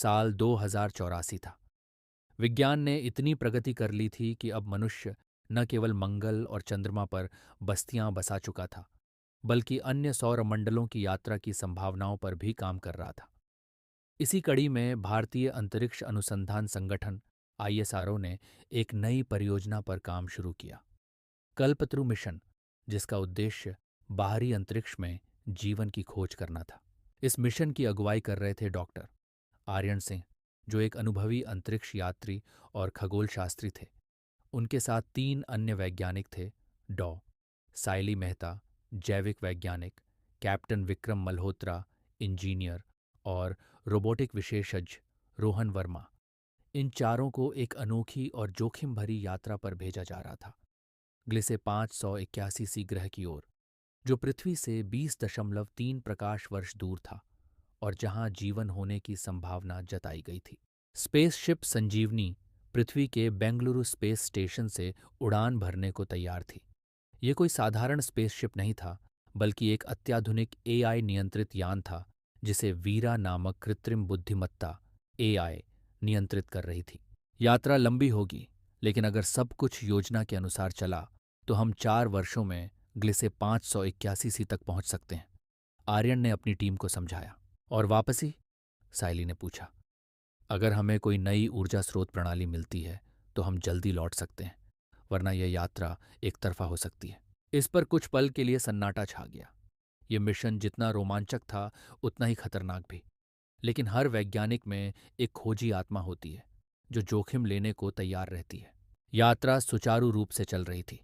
साल 2084 था। विज्ञान ने इतनी प्रगति कर ली थी कि अब मनुष्य न केवल मंगल और चंद्रमा पर बस्तियां बसा चुका था, बल्कि अन्य सौरमंडलों की यात्रा की संभावनाओं पर भी काम कर रहा था। इसी कड़ी में भारतीय अंतरिक्ष अनुसंधान संगठन आईएसआरओ ने एक नई परियोजना पर काम शुरू किया, कल्पत्रु मिशन, जिसका उद्देश्य बाहरी अंतरिक्ष में जीवन की खोज करना था। इस मिशन की अगुवाई कर रहे थे डॉक्टर आर्यन सिंह, जो एक अनुभवी अंतरिक्ष यात्री और खगोल शास्त्री थे। उनके साथ 3 अन्य वैज्ञानिक थे, डॉ. सायली मेहता, जैविक वैज्ञानिक, कैप्टन विक्रम मल्होत्रा, इंजीनियर, और रोबोटिक विशेषज्ञ रोहन वर्मा। इन चारों को एक अनोखी और जोखिम भरी यात्रा पर भेजा जा रहा था, ग्लिसे 581 ग्रह की ओर, जो पृथ्वी से 20.3 प्रकाश वर्ष दूर था और जहां जीवन होने की संभावना जताई गई थी। स्पेसशिप संजीवनी पृथ्वी के बेंगलुरु स्पेस स्टेशन से उड़ान भरने को तैयार थी। ये कोई साधारण स्पेसशिप नहीं था, बल्कि एक अत्याधुनिक एआई नियंत्रित यान था, जिसे वीरा नामक कृत्रिम बुद्धिमत्ता एआई नियंत्रित कर रही थी। यात्रा लंबी होगी, लेकिन अगर सब कुछ योजना के अनुसार चला तो हम 4 वर्षों में ग्लिसे 581 तक पहुंच सकते हैं, आर्यन ने अपनी टीम को समझाया। और वापसी? साइली ने पूछा। अगर हमें कोई नई ऊर्जा स्रोत प्रणाली मिलती है तो हम जल्दी लौट सकते हैं, वरना यह यात्रा एक तरफा हो सकती है। इस पर कुछ पल के लिए सन्नाटा छा गया। ये मिशन जितना रोमांचक था, उतना ही खतरनाक भी। लेकिन हर वैज्ञानिक में एक खोजी आत्मा होती है, जो जोखिम लेने को तैयार रहती है। यात्रा सुचारू रूप से चल रही थी।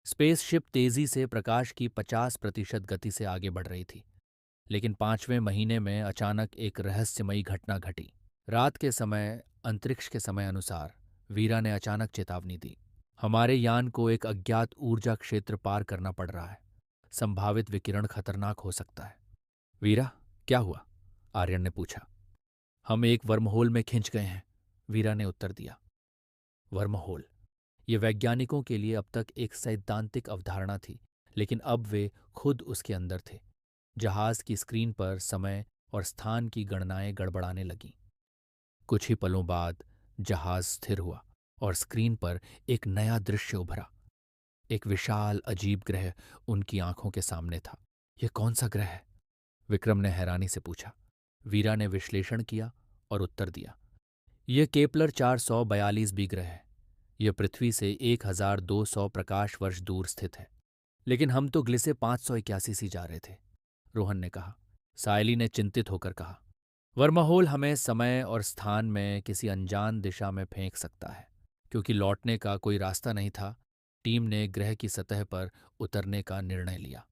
स्पेसशिप तेजी से प्रकाश की 50% गति से आगे बढ़ रही थी। लेकिन 5वें महीने में अचानक एक रहस्यमयी घटना घटी। रात के समय, अंतरिक्ष के समय अनुसार, वीरा ने अचानक चेतावनी दी। हमारे यान को एक अज्ञात ऊर्जा क्षेत्र पार करना पड़ रहा है। संभावित विकिरण खतरनाक हो सकता है। वीरा, क्या हुआ? आर्यन ने पूछा। हम एक वर्महोल में खिंच गए हैं, वीरा ने उत्तर दिया। वर्महोल, ये वैज्ञानिकों के लिए अब तक एक सैद्धांतिक अवधारणा थी, लेकिन अब वे खुद उसके अंदर थे। जहाज की स्क्रीन पर समय और स्थान की गणनाएं गड़बड़ाने लगीं। कुछ ही पलों बाद जहाज स्थिर हुआ और स्क्रीन पर एक नया दृश्य उभरा। एक विशाल अजीब ग्रह उनकी आंखों के सामने था। यह कौन सा ग्रह है? विक्रम ने हैरानी से पूछा। वीरा ने विश्लेषण किया और उत्तर दिया। यह केपलर 442 बी ग्रह है। यह पृथ्वी से 1200 प्रकाश वर्ष दूर स्थित है। लेकिन हम तो ग्लिसे 581 सी जा रहे थे, रोहन ने कहा। सायली ने चिंतित होकर कहा। वर्महोल हमें समय और स्थान में किसी अनजान दिशा में फेंक सकता है। क्योंकि लौटने का कोई रास्ता नहीं था, टीम ने ग्रह की सतह पर उतरने का निर्णय लिया।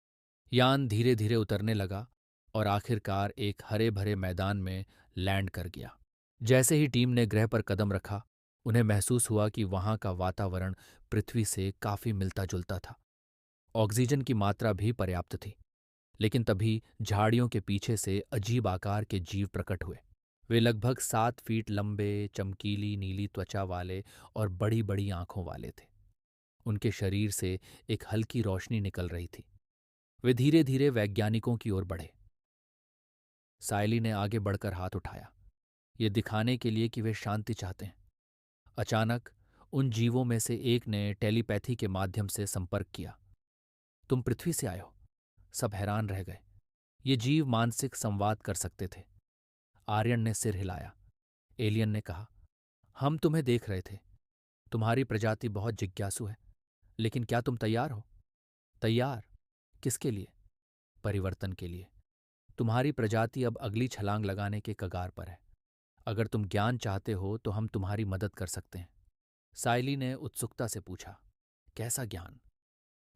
यान धीरे धीरे उतरने लगा और आखिरकार एक हरे भरे मैदान में लैंड कर गया। जैसे ही टीम ने ग्रह पर कदम रखा, उन्हें महसूस हुआ कि वहां का वातावरण पृथ्वी से काफी मिलता जुलता था। ऑक्सीजन की मात्रा भी पर्याप्त थी। लेकिन तभी झाड़ियों के पीछे से अजीब आकार के जीव प्रकट हुए। वे लगभग 7 फीट लंबे, चमकीली नीली त्वचा वाले और बड़ी बड़ी आंखों वाले थे। उनके शरीर से एक हल्की रोशनी निकल रही थी। वे धीरे धीरे वैज्ञानिकों की ओर बढ़े। सायली ने आगे बढ़कर हाथ उठाया, ये दिखाने के लिए कि वे शांति चाहते हैं। अचानक उन जीवों में से एक ने टेलीपैथी के माध्यम से संपर्क किया। तुम पृथ्वी से आए हो? सब हैरान रह गए। ये जीव मानसिक संवाद कर सकते थे। आर्यन ने सिर हिलाया। एलियन ने कहा, हम तुम्हें देख रहे थे। तुम्हारी प्रजाति बहुत जिज्ञासु है। लेकिन क्या तुम तैयार हो? तैयार? किसके लिए? परिवर्तन के लिए। तुम्हारी प्रजाति अब अगली छलांग लगाने के कगार पर है। अगर तुम ज्ञान चाहते हो तो हम तुम्हारी मदद कर सकते हैं। सायली ने उत्सुकता से पूछा, कैसा ज्ञान?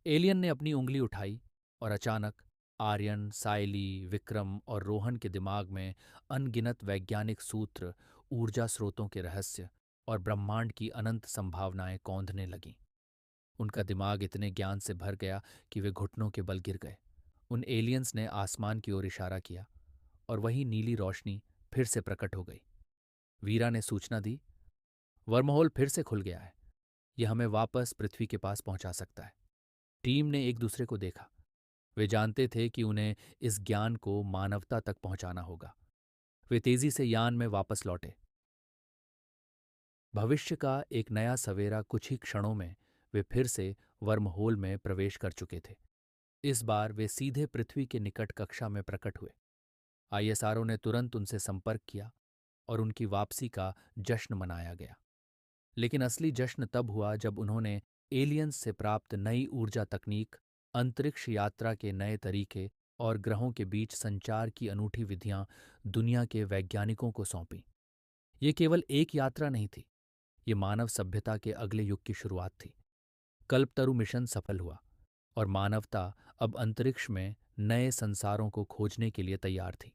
एलियन ने अपनी उंगली उठाई और अचानक आर्यन, सायली, विक्रम और रोहन के दिमाग में अनगिनत वैज्ञानिक सूत्र, ऊर्जा स्रोतों के रहस्य और ब्रह्मांड की अनंत संभावनाएं कौंधने लगीं। उनका दिमाग इतने ज्ञान से भर गया कि वे घुटनों के बल गिर गए। उन एलियंस ने आसमान की ओर इशारा किया और वही नीली रोशनी फिर से प्रकट हो गई। वीरा ने सूचना दी, वर्महोल फिर से खुल गया है। यह हमें वापस पृथ्वी के पास पहुंचा सकता है। टीम ने एक दूसरे को देखा। वे जानते थे कि उन्हें इस ज्ञान को मानवता तक पहुंचाना होगा। वे तेजी से यान में वापस लौटे। भविष्य का एक नया सवेरा कुछ ही क्षणों में वे फिर से वर्महोल में प्रवेश कर चुके थे। इस बार वे सीधे पृथ्वी के निकट कक्षा में प्रकट हुए। आईएसआरओ ने तुरंत उनसे संपर्क किया और उनकी वापसी का जश्न मनाया गया। लेकिन असली जश्न तब हुआ जब उन्होंने एलियंस से प्राप्त नई ऊर्जा तकनीक, अंतरिक्ष यात्रा के नए तरीके और ग्रहों के बीच संचार की अनूठी विधियां दुनिया के वैज्ञानिकों को सौंपीं। ये केवल एक यात्रा नहीं थी, ये मानव सभ्यता के अगले युग की शुरुआत थी। कल्पतरु मिशन सफल हुआ और मानवता अब अंतरिक्ष में नए संसारों को खोजने के लिए तैयार थी।